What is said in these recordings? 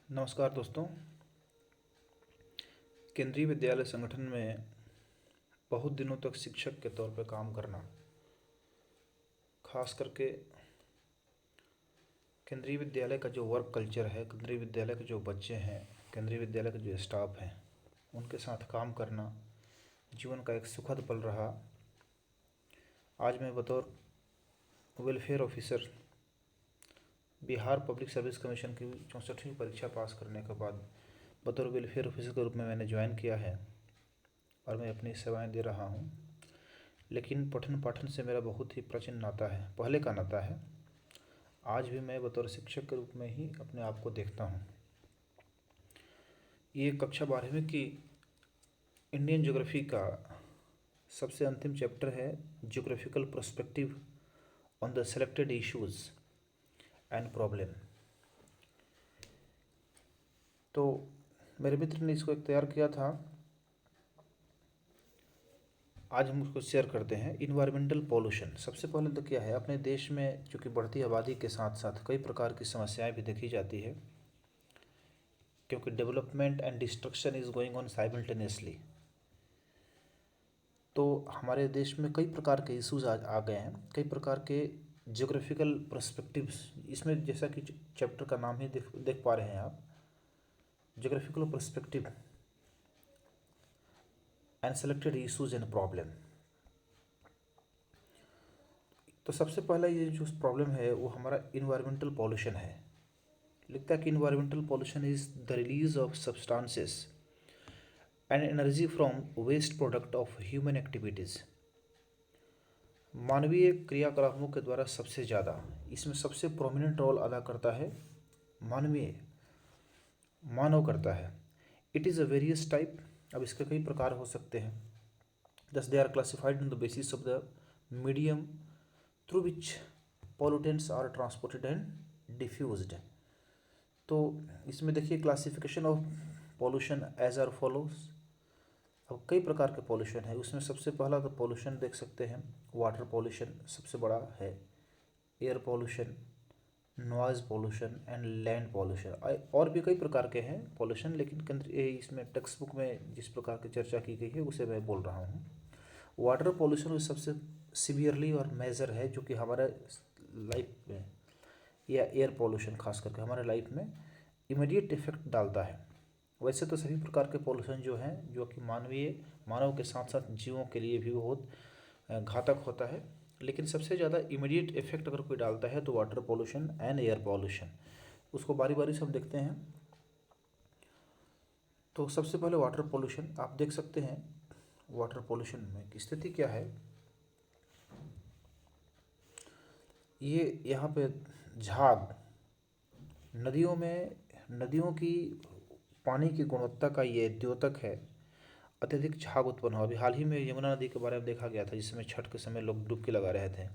नमस्कार दोस्तों। केंद्रीय विद्यालय संगठन में बहुत दिनों तक शिक्षक के तौर पर काम करना, खास करके केंद्रीय विद्यालय का जो वर्क कल्चर है, केंद्रीय विद्यालय के जो बच्चे हैं, केंद्रीय विद्यालय के जो स्टाफ हैं, उनके साथ काम करना जीवन का एक सुखद पल रहा। आज मैं बतौर welfare officer Bihar public service commission की 64वीं परीक्षा पास करने के बाद बतौर वेलफेयर ऑफिसर के रूप में मैंने ज्वाइन किया है और मैं अपनी सेवाएं दे रहा हूं। लेकिन पठन पाठन से मेरा बहुत ही प्राचीन नाता है, पहले का नाता है। आज भी मैं बतौर शिक्षक के रूप में ही अपने आप को देखता हूं। ये कक्षा 12वीं की इंडियन ज्योग्राफी का सबसे अंतिम चैप्टर है, geographical perspective on the selected issues and problem. तो मेरे मित्र ने इसको एक तैयार किया था, आज हम उसको शेयर करते हैं। इन्वायरमेंटल पॉल्यूशन सबसे पहले तो क्या है, अपने देश में चूँकि बढ़ती आबादी के साथ साथ कई प्रकार की समस्याएं भी देखी जाती है, क्योंकि development and destruction is going on simultaneously. तो हमारे देश में कई प्रकार के इश्यूज आ गए हैं, कई प्रकार के ज्योग्राफिकल पर्सपेक्टिव्स। इसमें जैसा कि चैप्टर का नाम ही देख पा रहे हैं आप, geographical perspective and selected issues and problem. तो सबसे पहला ये जो प्रॉब्लम है वो हमारा इन्वायरमेंटल पॉल्यूशन है। लिखता है कि environmental pollution is the release of substances and energy from waste product of human activities. मानवीय क्रियाकलापों के द्वारा सबसे ज़्यादा, इसमें सबसे प्रोमिनेंट रोल अदा करता है मानव करता है। It is a various type, अब इसके कई प्रकार हो सकते हैं। Thus they are classified on the basis of the medium through which pollutants are transported and diffused. तो इसमें देखिए classification of pollution as are follows. अब कई प्रकार के पॉल्यूशन है, उसमें सबसे पहला तो पॉल्यूशन देख सकते हैं, वाटर पॉल्यूशन सबसे बड़ा है, air pollution, noise pollution and land pollution. और भी कई प्रकार के हैं पॉल्यूशन, लेकिन इसमें टेक्स्ट बुक में जिस प्रकार की चर्चा की गई है उसे मैं बोल रहा हूँ। वाटर पॉल्यूशन सबसे सीवियरली और मेजर है, जो कि हमारे लाइफ में, या एयर पॉल्यूशन खास करके हमारे लाइफ में इमीडिएट इफेक्ट डालता है। वैसे तो सभी प्रकार के पॉल्यूशन जो हैं, जो कि मानव के साथ साथ जीवों के लिए भी बहुत घातक होता है, लेकिन सबसे ज़्यादा इमीडिएट इफेक्ट अगर कोई डालता है तो water pollution and air pollution. उसको बारी बारी से हम देखते हैं। तो सबसे पहले वाटर पॉल्यूशन आप देख सकते हैं। वाटर पॉल्यूशन में की स्थिति क्या है, ये यहाँ पे झाग, नदियों की पानी की गुणवत्ता का ये द्योतक है। अत्यधिक झाग उत्पन्न हुआ। अभी हाल ही में यमुना नदी के बारे में देखा गया था, जिसमें छठ के समय लोग डुबकी लगा रहे थे।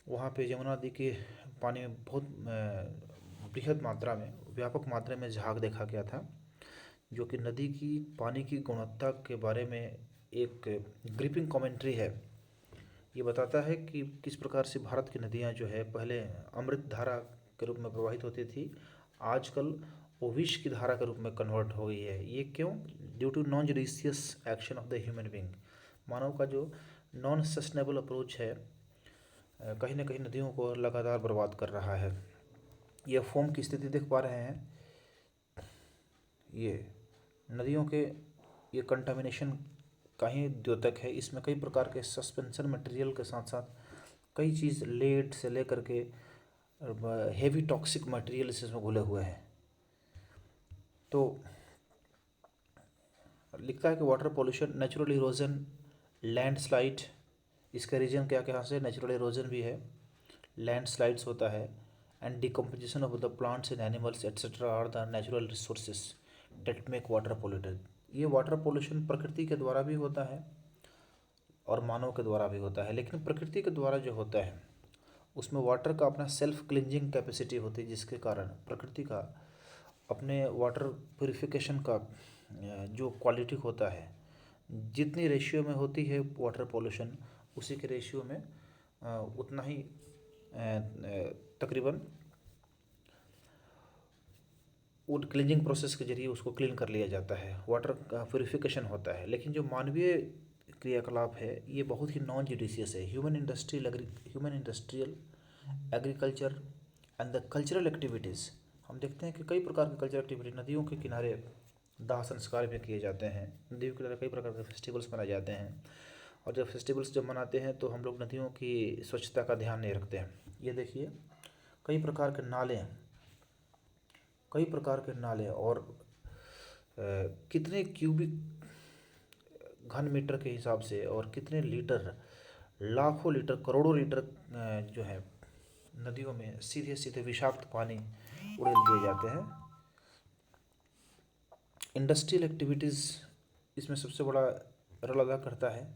वहाँ पे यमुना नदी के पानी में बहुत बृहद मात्रा में, व्यापक मात्रा में झाग देखा गया था, जो कि नदी की पानी की गुणवत्ता के बारे में एक ग्रिपिंग कमेंट्री है। ये बताता है कि किस प्रकार से भारत की नदियाँ जो है पहले अमृत धारा के रूप में प्रवाहित होती थी, आजकल वो विष की धारा के रूप में कन्वर्ट हो गई है। ये क्यों? Due to non judicious action of the human being. मानव का जो नॉन सस्टेनेबल अप्रोच है कहीं ना कहीं नदियों को लगातार बर्बाद कर रहा है। ये फोम की स्थिति देख पा रहे हैं, ये नदियों के ये कंटामिनेशन का ही द्योतक है। इसमें कई प्रकार के सस्पेंशन मटेरियल के साथ साथ कई चीज़, लेड से लेकर के हेवी टॉक्सिक मटेरियल इसमें घुले हुए हैं। तो लिखता है कि water pollution, natural erosion, landslide, इसका रीजन क्या क्या से, नेचुरल इरोजन भी है, लैंडस्लाइड्स होता है, and decomposition of the plants and animals etcetera are the natural resources that make water polluted. ये वाटर पोल्यूशन प्रकृति के द्वारा भी होता है और मानव के द्वारा भी होता है। लेकिन प्रकृति के द्वारा जो होता है उसमें वाटर का अपना सेल्फ क्लिंजिंग कैपेसिटी होती है, जिसके कारण प्रकृति का अपने वाटर प्योरीफिकेशन का जो क्वालिटी होता है, जितनी रेशियो में होती है वाटर पॉल्यूशन, उसी के रेशियो में उतना ही तकरीबन वो क्लीनिंग प्रोसेस के जरिए उसको क्लीन कर लिया जाता है, वाटर का प्योरीफिकेशन होता है। लेकिन जो मानवीय क्रियाकलाप है ये बहुत ही नॉन जुडिशियस है। Human industrial agriculture and the cultural activities, हम देखते हैं कि कई प्रकार की कल्चरल एक्टिविटी नदियों के किनारे दाह संस्कार भी किए जाते हैं। नदियों के किनारे कई प्रकार के फेस्टिवल्स मनाए जाते हैं, और जब फेस्टिवल्स मनाते हैं तो हम लोग नदियों की स्वच्छता का ध्यान नहीं रखते हैं। ये देखिए कई प्रकार के नाले, और कितने क्यूबिक घन मीटर के हिसाब से और कितने लीटर, लाखों लीटर, करोड़ों लीटर जो है नदियों में सीधे सीधे विषाक्त पानी उड़ेल दिए जाते हैं। इंडस्ट्रियल एक्टिविटीज़ इसमें सबसे बड़ा रोल अदा करता है,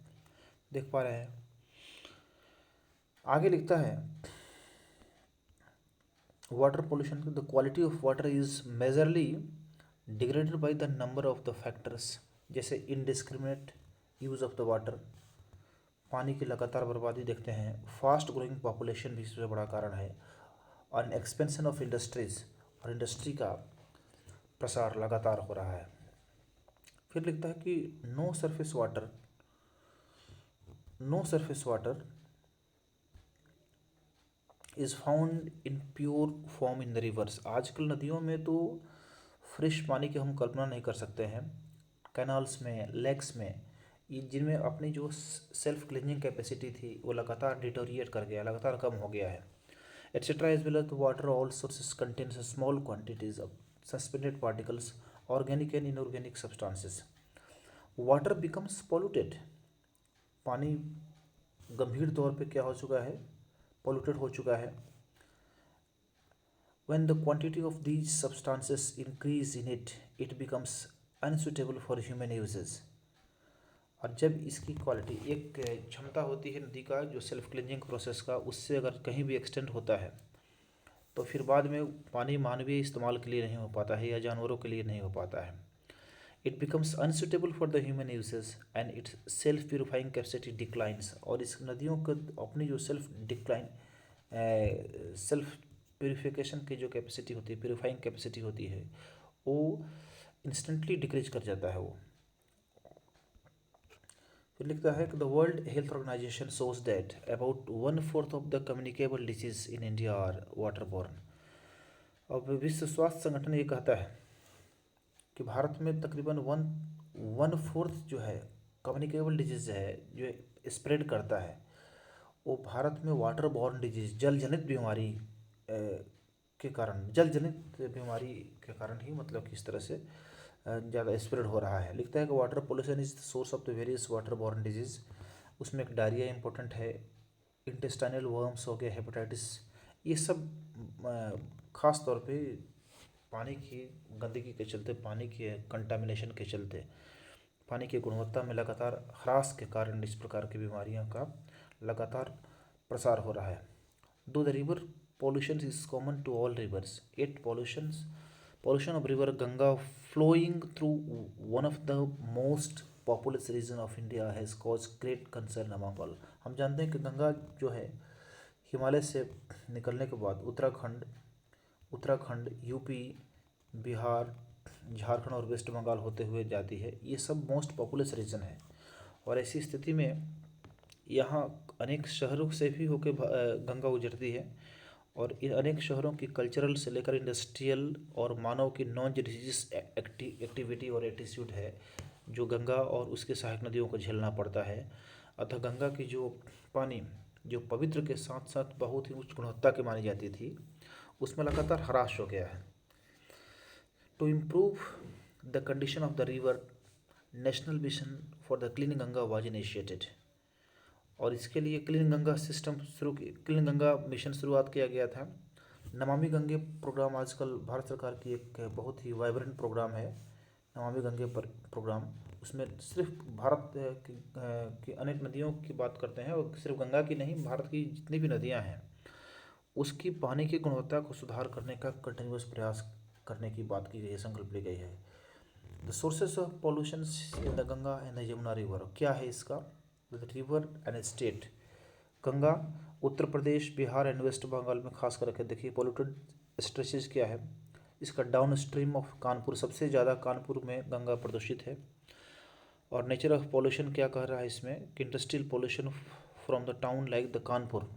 देख पा रहे हैं। आगे लिखता है water pollution, the quality of water is majorly degraded by the number of the factors, जैसे indiscriminate use of the water, पानी की लगातार बर्बादी देखते हैं। फास्ट ग्रोइंग पॉपुलेशन भी इससे बड़ा कारण है, और एक्सपेंशन ऑफ इंडस्ट्रीज, और इंडस्ट्री का प्रसार लगातार हो रहा है। फिर लिखता है कि no surface water is found in pure form in the rivers. आजकल नदियों में तो फ्रेश पानी की हम कल्पना नहीं कर सकते हैं। कैनाल्स में, लेक्स में, जिनमें अपनी जो सेल्फ क्लीनिंग कैपेसिटी थी वो लगातार डिटोरिएट कर गया, लगातार कम हो गया है। Etcetera as well as the water all sources contains small quantities of suspended particles, organic and inorganic substances. Water becomes polluted, पानी गंभीर तौर पे क्या हो चुका है, पॉल्यूटेड हो चुका है। When the quantity of these substances increase in it, it becomes unsuitable for human uses. और जब इसकी क्वालिटी, एक क्षमता होती है नदी का जो सेल्फ क्लींजिंग प्रोसेस का, उससे अगर कहीं भी एक्सटेंड होता है तो फिर बाद में पानी मानवीय इस्तेमाल के लिए नहीं हो पाता है या जानवरों के लिए नहीं हो पाता है। It becomes unsuitable for the human uses and it's self purifying capacity declines. और इस नदियों का अपनी जो सेल्फ प्योरीफिकेशन की जो कैपेसिटी होती है, प्योरीफाइंग कैपेसिटी होती है, वो इंस्टेंटली डिक्रीज कर जाता है वो। फिर लिखता है कि the World Health Organization shows that about 1/4 of the communicable disease in India are waterborne. अब विश्व स्वास्थ्य संगठन ये कहता है कि भारत में तकरीबन 1/4 जो है कम्युनिकेबल डिजीज है जो स्प्रेड करता है, वो भारत में वाटर बॉर्न डिजीज, जल जनित बीमारी के कारण ही, मतलब कि इस तरह से ज़्यादा स्प्रेड हो रहा है। लिखता है कि water pollution is the source of the various water borne disease. उसमें एक डायरिया इंपॉर्टेंट है, इंटेस्टाइनल वर्म्स हो गया, हेपेटाइटिस, ये सब ख़ास तौर पे पानी की गंदगी के चलते, पानी के कंटामिनेशन के चलते, पानी की गुणवत्ता में लगातार ह्रास के कारण इस प्रकार की बीमारियों का लगातार प्रसार हो रहा है। दो the river pollution is common to all rivers, yet pollution of river Ganga flowing through one of the most populous region of India has caused great concern among all। हम जानते हैं कि गंगा जो है हिमालय से निकलने के बाद उत्तराखंड, यूपी, बिहार, झारखंड और वेस्ट बंगाल होते हुए जाती है। ये सब मोस्ट पॉपुलस रीजन है, और ऐसी स्थिति में यहाँ अनेक शहरों से भी होकर गंगा गुजरती है, और इन अनेक शहरों की कल्चरल से लेकर इंडस्ट्रियल और मानव की नॉन जडिशियस एक्टिविटी और एटीट्यूड है जो गंगा और उसके सहायक नदियों को झेलना पड़ता है। अतः गंगा की जो पानी, जो पवित्र के साथ साथ बहुत ही उच्च गुणवत्ता की मानी जाती थी, उसमें लगातार ह्रास हो गया है। To improve the condition of the river, national mission for the clean Ganga was initiated. और इसके लिए क्लीन गंगा मिशन शुरुआत किया गया था। नमामि गंगे प्रोग्राम आजकल भारत सरकार की एक बहुत ही वाइब्रेंट प्रोग्राम है, नमामि गंगे प्रोग्राम। उसमें सिर्फ भारत की अनेक नदियों की बात करते हैं, और सिर्फ गंगा की नहीं, भारत की जितनी भी नदियां हैं उसकी पानी की गुणवत्ता को सुधार करने का कंटिन्यूस प्रयास करने की बात की गई है, संकल्प ली गई है। The sources of pollution in the Ganga and the Yamuna river, क्या है इसका? The river and state, Ganga Uttar Pradesh, Bihar and West Bengal में खास करके देखिए पॉल्यूटेड स्ट्रेचेज क्या है। इसका डाउन स्ट्रीम ऑफ कानपुर, सबसे ज़्यादा कानपुर में गंगा प्रदूषित है। और नेचर ऑफ पॉल्यूशन क्या कह रहा है इसमें कि industrial pollution from the town like the Kanpur,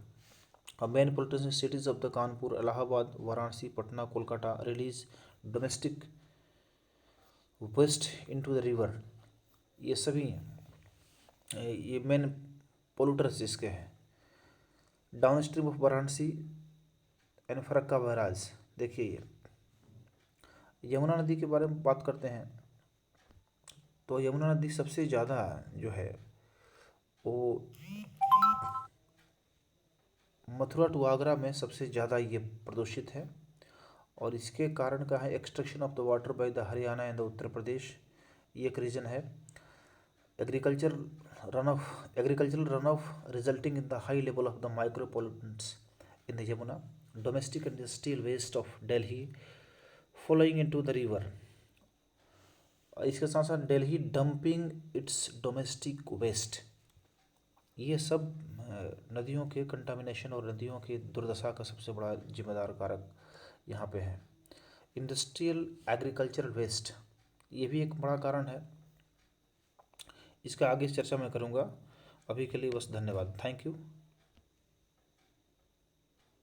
main pollution cities of the Kanpur, Allahabad, Varanasi, Patna, Kolkata release domestic waste into the river. ये सभी ये मेन पोल्यूटर्स इसके हैं। Downstream of Varanasi and Farakka barrage. देखिए ये यमुना नदी के बारे में बात करते हैं तो यमुना नदी सबसे ज़्यादा जो है वो मथुरा टू आगरा में सबसे ज़्यादा ये प्रदूषित है। और इसके कारण का है extraction of the water by the Haryana and the Uttar Pradesh, ये एक रीज़न है। Agricultural run off resulting in the high level of the micro pollutants in the Yamuna, domestic industrial waste of Delhi flowing into the river. इसके साथ साथ Delhi dumping its domestic waste, ये सब नदियों के कंटामिनेशन और नदियों की दुर्दशा का सबसे बड़ा जिम्मेदार कारक यहाँ पे है। इंडस्ट्रियल एग्रीकल्चरल वेस्ट, ये भी एक बड़ा कारण है। इसका आगे चर्चा मैं करूँगा। अभी के लिए बस धन्यवाद, थैंक यू।